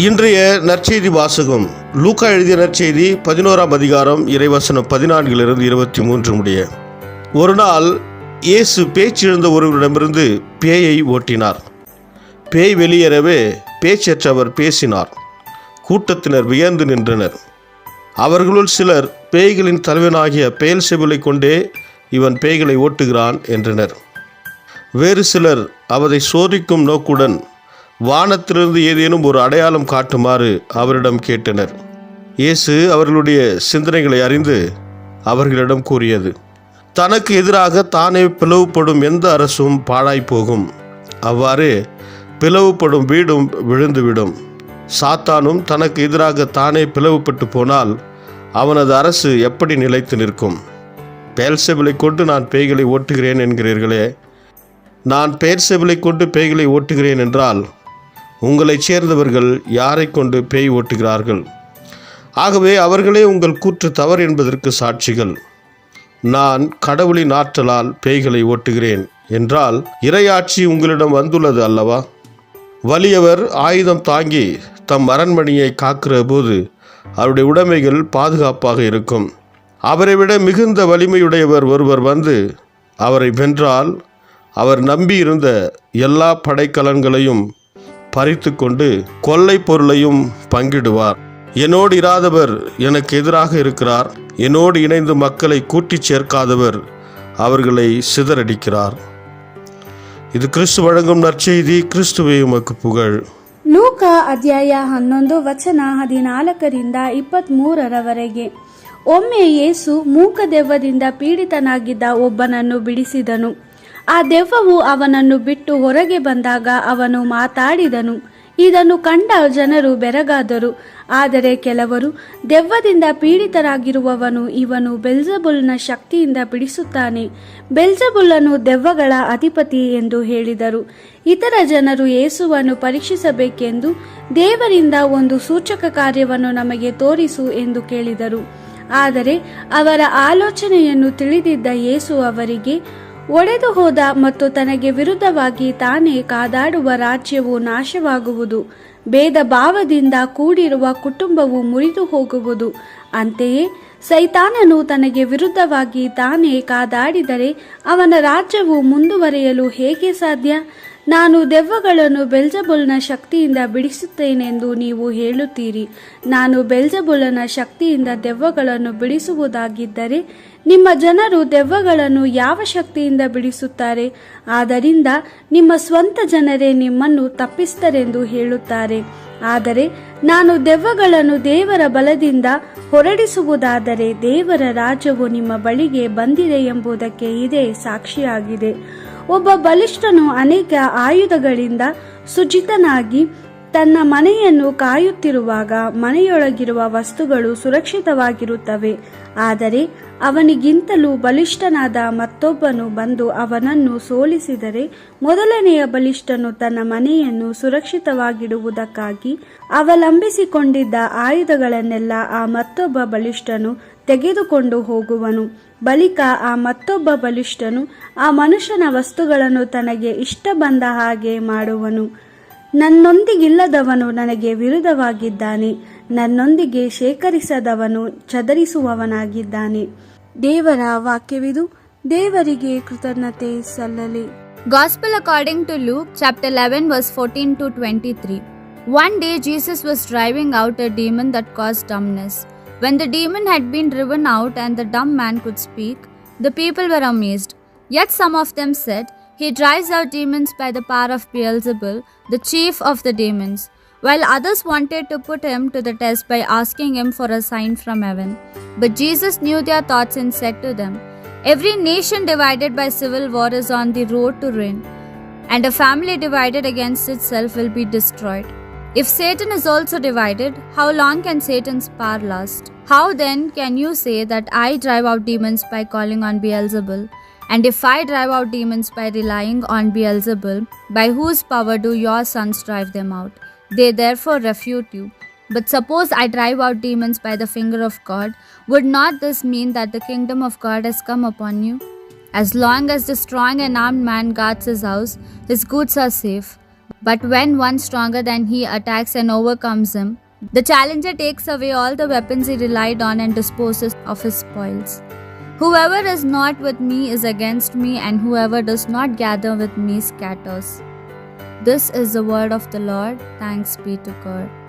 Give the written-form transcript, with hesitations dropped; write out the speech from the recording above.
இன்றைய நற்செய்தி வாசகம் லூக்கா எழுதிய நற்செய்தி 11ஆம் அதிகாரம் இறைவசனம் 14-23 முடிய. ஒரு நாள் இயேசு பேச்சிழந்த ஒருவரிடமிருந்து பேயை ஓட்டினார். பேய் வெளியேறவே பேச்சற்றவர் பேசினார். கூட்டத்தினர் வியந்து நின்றனர். அவர்களுள் சிலர் பேய்களின் தலைவனாகிய பெயல்செபூலை கொண்டே இவன் பேய்களை ஓட்டுகிறான் என்றனர். வேறு சிலர் அவரை சோதிக்கும் நோக்குடன் வானத்திலிருந்து ஏதேனும் ஒரு அடையாளம் காட்டுமாறு அவரிடம் கேட்டனர். இயேசு அவர்களுடைய சிந்தனைகளை அறிந்து அவர்களிடம் கூறியது, தனக்கு எதிராக தானே பிளவுபடும் எந்த அரசும் பாழாய்ப்போகும். அவ்வாறு பிளவுபடும் வீடும் விழுந்துவிடும். சாத்தானும் தனக்கு எதிராக தானே பிளவுபட்டு போனால் அவனது அரசு எப்படி நிலைத்து நிற்கும்? பெயல்செபூலை கொண்டு நான் பேய்களை ஓட்டுகிறேன் என்கிறீர்களே. நான் பெயல்செபூலை கொண்டு பேய்களை ஓட்டுகிறேன் என்றால் உங்களைச் சேர்ந்தவர்கள் யாரை கொண்டு பேய் ஓட்டுகிறார்கள்? ஆகவே அவர்களே உங்கள் கூற்று தவறு என்பதற்கு சாட்சிகள். நான் கடவுளின் ஆற்றலால் பேய்களை ஓட்டுகிறேன் என்றால் இறையாட்சி உங்களிடம் வந்துள்ளது அல்லவா? வலியவர் ஆயுதம் தாங்கி தம் அரண்மனையை காக்கிற போது அவருடைய உடைமைகள் பாதுகாப்பாக இருக்கும். அவரை விட மிகுந்த வலிமையுடையவர் ஒருவர் வந்து அவரை வென்றால் அவர் நம்பியிருந்த எல்லா படைக்கலன்களையும் பறித்து கொண்டு கொள்ளை பொருளையும் பங்கிடுவார். என்னோடு இராதவர் எனக்கு எதிராக இருக்கிறார். என்னோடு இணைந்து மக்களை கூட்டிச் சேர்க்காதவர் அவர்களை சிதறடிக்கிறார். ಇದು ಕ್ರಿಸ್ತು வழங்கும் நற்செய்தி. கிறிஸ்துவே உமக்கு புகழ். ಲೂಕ ಅಧ್ಯಾಯ 11 ವಚನ 14-23 ಒಮ್ಮೆ ಯೇಸು ಮೂಕ ದೆವ್ವದಿಂದ ಪೀಡಿತನಾಗಿದ್ದ ಒಬ್ಬನನ್ನು ಬಿಡಿಸಿದನು. ಆ ದೆವ್ವವು ಅವನನ್ನು ಬಿಟ್ಟು ಹೊರಗೆ ಬಂದಾಗ ಅವನು ಮಾತಾಡಿದನು. ಇದನ್ನು ಕಂಡ ಜನರು ಬೆರಗಾದರು. ಆದರೆ ಕೆಲವರು, ದೆವ್ವದಿಂದ ಪೀಡಿತರಾಗಿರುವವನು ಇವನು ಬೆಲ್ಜೆಬೂಲನ ಶಕ್ತಿಯಿಂದ ಬಿಡಿಸುತ್ತಾನೆ, ಬೆಲ್ಜೆಬೂಲನು ದೆವ್ವಗಳ ಅಧಿಪತಿ ಎಂದು ಹೇಳಿದರು. ಇತರ ಜನರು ಯೇಸುವನ್ನು ಪರೀಕ್ಷಿಸಬೇಕೆಂದು, ದೇವರಿಂದ ಒಂದು ಸೂಚಕ ಕಾರ್ಯವನ್ನು ನಮಗೆ ತೋರಿಸು ಎಂದು ಕೇಳಿದರು. ಆದರೆ ಅವರ ಆಲೋಚನೆಯನ್ನು ತಿಳಿದಿದ್ದ ಯೇಸು ಅವರಿಗೆ, ಒಡೆದು ಹೋದ ಮತ್ತು ತನಗೆ ವಿರುದ್ಧವಾಗಿ ತಾನೇ ಕಾದಾಡುವ ರಾಜ್ಯವು ನಾಶವಾಗುವುದು, ಭೇದ ಭಾವದಿಂದ ಕೂಡಿರುವ ಕುಟುಂಬವು ಮುರಿದು ಹೋಗುವುದು. ಅಂತೆಯೇ ಸೈತಾನನು ತನಗೆ ವಿರುದ್ಧವಾಗಿ ತಾನೇ ಕಾದಾಡಿದರೆ ಅವನ ರಾಜ್ಯವು ಮುಂದುವರಿಯಲು ಹೇಗೆ ಸಾಧ್ಯ? ನಾನು ದೆವ್ವಗಳನ್ನು ಬೆಲ್ಜೆಬೂಲನ ಶಕ್ತಿಯಿಂದ ಬಿಡಿಸುತ್ತೇನೆಂದು ನೀವು ಹೇಳುತ್ತೀರಿ. ನಾನು ಬೆಲ್ಜೆಬೂಲನ ಶಕ್ತಿಯಿಂದ ದೆವ್ವಗಳನ್ನು ಬಿಡಿಸುವುದಾಗಿದ್ದರೆ ನಿಮ್ಮ ಜನರು ದೆವ್ವಗಳನ್ನು ಯಾವ ಶಕ್ತಿಯಿಂದ ಬಿಡಿಸುತ್ತಾರೆ? ಆದ್ದರಿಂದ ನಿಮ್ಮ ಸ್ವಂತ ಜನರೇ ನಿಮ್ಮನ್ನು ತಪ್ಪಿಸ್ತರೆಂದು ಹೇಳುತ್ತಾರೆ. ಆದರೆ ನಾನು ದೆವ್ವಗಳನ್ನು ದೇವರ ಬಲದಿಂದ ಹೊರಡಿಸುವುದಾದರೆ ದೇವರ ರಾಜ್ಯವು ನಿಮ್ಮ ಬಳಿಗೆ ಬಂದಿದೆ ಎಂಬುದಕ್ಕೆ ಇದೇ ಸಾಕ್ಷಿಯಾಗಿದೆ. ಒಬ್ಬ ಬಲಿಷ್ಠನು ಅನೇಕ ಆಯುಧಗಳಿಂದ ಸುಜ್ಜಿತನಾಗಿ ತನ್ನ ಮನೆಯನ್ನು ಕಾಯುತ್ತಿರುವಾಗ ಮನೆಯೊಳಗಿರುವ ವಸ್ತುಗಳು ಸುರಕ್ಷಿತವಾಗಿರುತ್ತವೆ. ಆದರೆ ಅವನಿಗಿಂತಲೂ ಬಲಿಷ್ಠನಾದ ಮತ್ತೊಬ್ಬನು ಬಂದು ಅವನನ್ನು ಸೋಲಿಸಿದರೆ ಮೊದಲನೆಯ ಬಲಿಷ್ಠನು ತನ್ನ ಮನೆಯನ್ನು ಸುರಕ್ಷಿತವಾಗಿಡುವುದಕ್ಕಾಗಿ ಅವಲಂಬಿಸಿಕೊಂಡಿದ್ದ ಆಯುಧಗಳನ್ನೆಲ್ಲ ಆ ಮತ್ತೊಬ್ಬ ಬಲಿಷ್ಠನು ತೆಗೆದುಕೊಂಡು ಹೋಗುವನು. ಬಳಿಕ ಆ ಮತ್ತೊಬ್ಬ ಬಲಿಷ್ಠನು ಆ ಮನುಷ್ಯನ ವಸ್ತುಗಳನ್ನು ತನಗೆ ಇಷ್ಟ ಬಂದ ಹಾಗೆ ಮಾಡುವನು. ನನ್ನೊಂದಿಗಿಲ್ಲದವನು ನನಗೆ ವಿರುದ್ಧವಾಗಿದ್ದಾನೆ, ನನ್ನೊಂದಿಗೆ ಶೇಖರಿಸದವನು ಚದರಿಸುವವನಾಗಿದ್ದಾನೆ. ದೇವರ ವಾಕ್ಯವಿದು. ದೇವರಿಗೆ ಕೃತಜ್ಞತೆ ಸಲ್ಲಲಿ. Gospel according to Luke chapter 11 verse 14-23. One day Jesus was driving out a demon that caused dumbness. When the demon had been driven out and the dumb man could speak, the people were amazed. Yet some of them said, "He drives out demons by the power of Beelzebul, the chief of the demons." While others wanted to put him to the test by asking him for a sign from heaven. But Jesus knew their thoughts and said to them, "Every nation divided by civil war is on the road to ruin, and a family divided against itself will be destroyed. If Satan is also divided, how long can Satan's power last? How then can you say that I drive out demons by calling on Beelzebul? And if I drive out demons by relying on Beelzebul, by whose power do your sons drive them out? They therefore refute you. But suppose I drive out demons by the finger of God, would not this mean that the kingdom of God has come upon you? As long as the strong and armed man guards his house, his goods are safe. But when one stronger than he attacks and overcomes him, the challenger takes away all the weapons he relied on and disposes of his spoils. Whoever is not with me is against me, and whoever does not gather with me scatters. This is the word of the Lord. Thanks be to God.